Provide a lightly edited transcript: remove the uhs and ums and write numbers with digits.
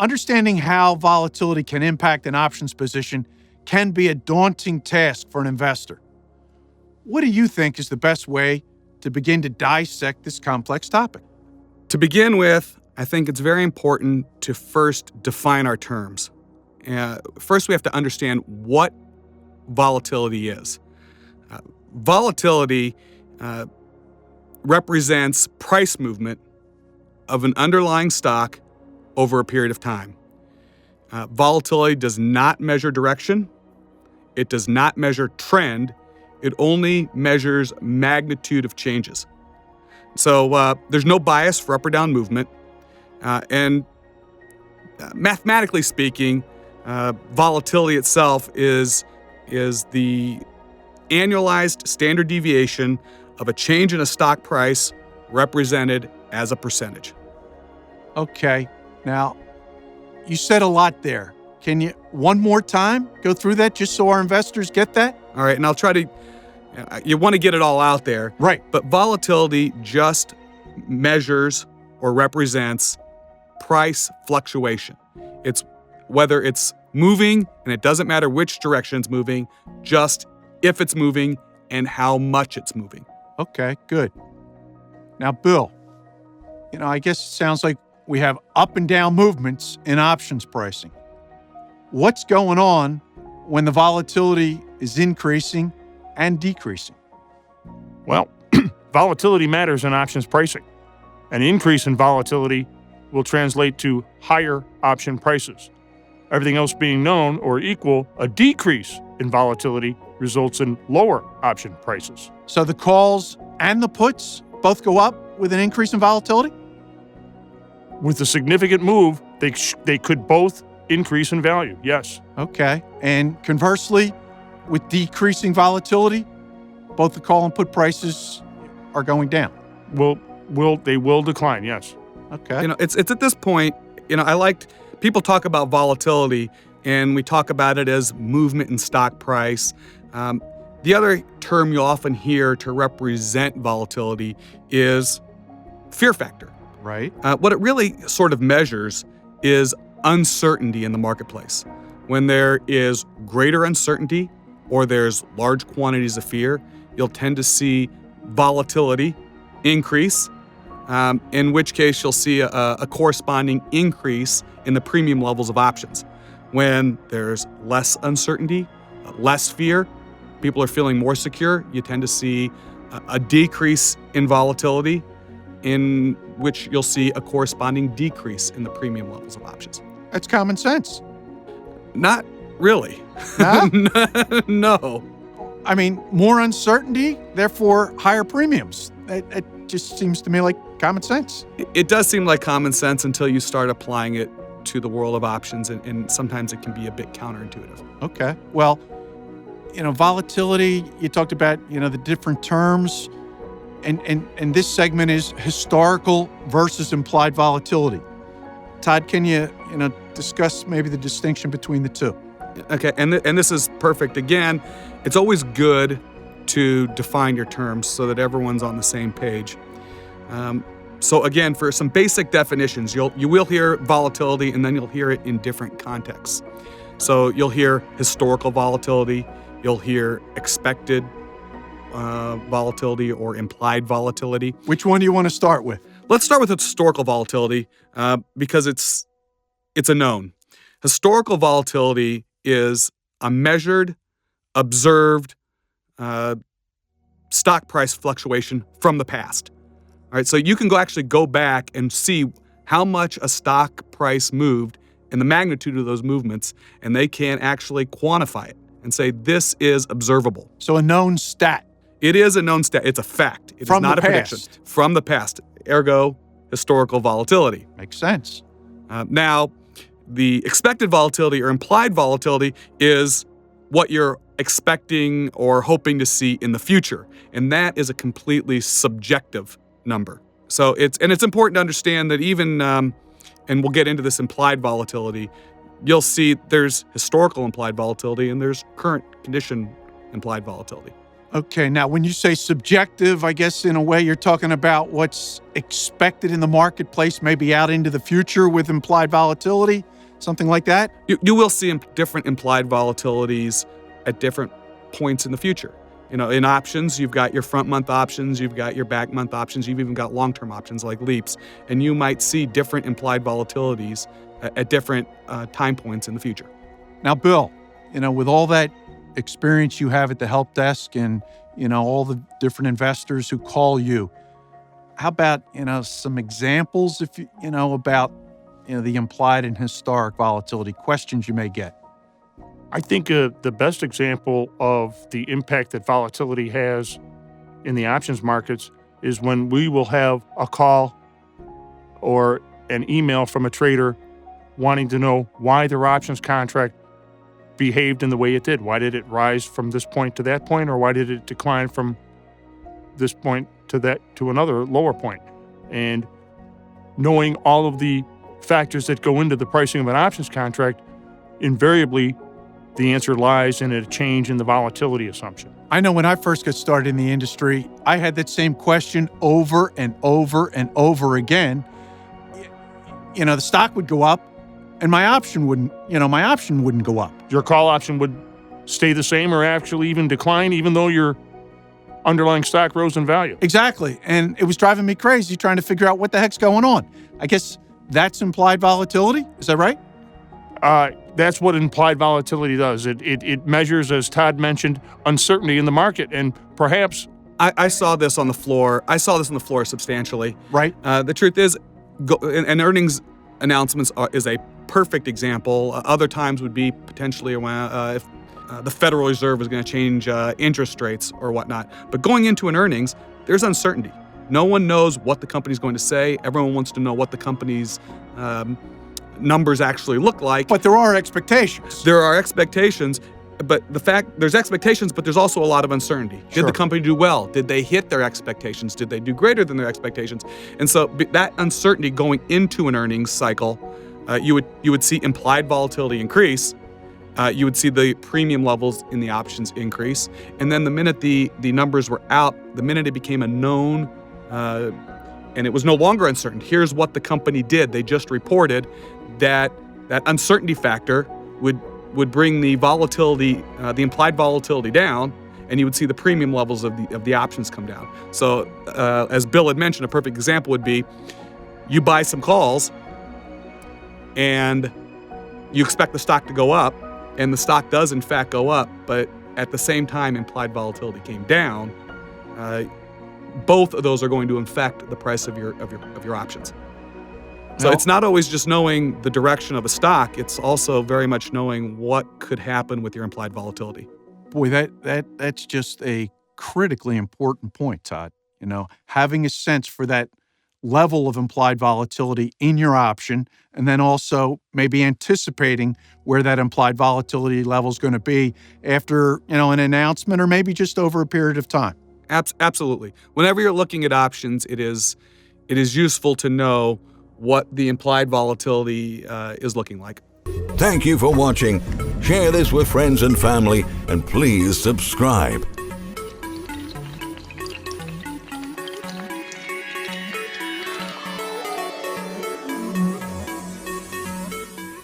Understanding how volatility can impact an options position can be a daunting task for an investor. What do you think is the best way to begin to dissect this complex topic? To begin with, I think it's very important to first define our terms. First, we have to understand what volatility is. Volatility represents price movement of an underlying stock over a period of time. Volatility does not measure direction. It does not measure trend. It only measures magnitude of changes. So there's no bias for up or down movement. And mathematically speaking, volatility itself is the annualized standard deviation of a change in a stock price represented as a percentage. Okay. Now, you said a lot there. Can you, one more time, go through that just so our investors get that? All right, and I'll try to, you want to get it all out there. Right. But volatility just measures or represents price fluctuation. It's whether it's moving, and it doesn't matter which direction it's moving, just if it's moving and how much it's moving. Okay, good. Now, Bill, I guess it sounds like we have up and down movements in options pricing. What's going on when the volatility is increasing and decreasing? Well, volatility matters in options pricing. An increase in volatility will translate to higher option prices. Everything else being known or equal, a decrease in volatility results in lower option prices. So the calls and the puts both go up with an increase in volatility? With a significant move, they could both increase in value, yes. Okay. And conversely, with decreasing volatility, both the call and put prices are going down. They will decline, yes. Okay. It's at this point, people talk about volatility, and we talk about it as movement in stock price. The other term you'll often hear to represent volatility is fear factor. Right. What it really sort of measures is uncertainty in the marketplace. When there is greater uncertainty or there's large quantities of fear, you'll tend to see volatility increase, in which case you'll see a corresponding increase in the premium levels of options. When there's less uncertainty, less fear, people are feeling more secure, you tend to see a decrease in volatility, in which you'll see a corresponding decrease in the premium levels of options. That's common sense. Not really. No? No. I mean, more uncertainty, therefore higher premiums. It just seems to me like common sense. It does seem like common sense until you start applying it to the world of options, and sometimes it can be a bit counterintuitive. Okay. Well, volatility, you talked about, the different terms. And this segment is historical versus implied volatility. Todd, can you discuss maybe the distinction between the two? Okay, and this is perfect. Again, it's always good to define your terms so that everyone's on the same page. So again, for some basic definitions, you will hear volatility, and then you'll hear it in different contexts. So you'll hear historical volatility, you'll hear expected volatility or implied volatility. Which one do you want to start with? Let's start with historical volatility because it's a known. Historical volatility is a measured, observed stock price fluctuation from the past. All right, so you can actually go back and see how much a stock price moved and the magnitude of those movements, and they can actually quantify it and say this is observable. So a known stat. It is a known stat. It's a fact. It is not a prediction. From the past. Ergo, historical volatility. Makes sense. Now, the expected volatility or implied volatility is what you're expecting or hoping to see in the future. And that is a completely subjective number. So it's important to understand that even, and we'll get into this implied volatility, you'll see there's historical implied volatility and there's current condition implied volatility. Okay, now when you say subjective, I guess in a way you're talking about what's expected in the marketplace, maybe out into the future with implied volatility, something like that? You will see different implied volatilities at different points in the future. In options, you've got your front month options, you've got your back month options, you've even got long-term options like leaps, and you might see different implied volatilities at different time points in the future. Now, Bill, with all that experience you have at the help desk and, all the different investors who call you, how about, some examples if about, the implied and historic volatility questions you may get? I think the best example of the impact that volatility has in the options markets is when we will have a call or an email from a trader wanting to know why their options contract behaved in the way it did. Why did it rise from this point to that point, or why did it decline from this point to another lower point? And knowing all of the factors that go into the pricing of an options contract, invariably the answer lies in a change in the volatility assumption. I know when I first got started in the industry, I had that same question over and over and over again. The stock would go up and my option wouldn't go up. Your call option would stay the same or actually even decline, even though your underlying stock rose in value. Exactly. And it was driving me crazy trying to figure out what the heck's going on. I guess that's implied volatility. Is that right? That's what implied volatility does. It measures, as Todd mentioned, uncertainty in the market. And perhaps I saw this on the floor. I saw this on the floor substantially. Right. The truth is, and earnings announcements is a perfect example. Other times would be potentially if the Federal Reserve was going to change interest rates or whatnot. But going into an earnings, there's uncertainty. No one knows what the company's going to say. Everyone wants to know what the company's numbers actually look like. But there are expectations. There are expectations. But there's expectations, but there's also a lot of uncertainty. Sure. Did the company do well? Did they hit their expectations? Did they do greater than their expectations? And so that uncertainty going into an earnings cycle, you would see implied volatility increase. You would see the premium levels in the options increase. And then the minute the numbers were out, the minute it became a known, and it was no longer uncertain, here's what the company did. They just reported that uncertainty factor would bring the volatility, the implied volatility down, and you would see the premium levels of the options come down. So as Bill had mentioned, a perfect example would be you buy some calls and you expect the stock to go up, and the stock does in fact go up, but at the same time implied volatility came down. Both of those are going to affect the price of your options. So it's not always just knowing the direction of a stock, it's also very much knowing what could happen with your implied volatility. Boy, that's just a critically important point, Todd. Having a sense for that level of implied volatility in your option, and then also maybe anticipating where that implied volatility level is going to be after, an announcement or maybe just over a period of time. Absolutely. Whenever you're looking at options, it is useful to know what the implied volatility is looking like. Thank you for watching. Share this with friends and family, and please subscribe.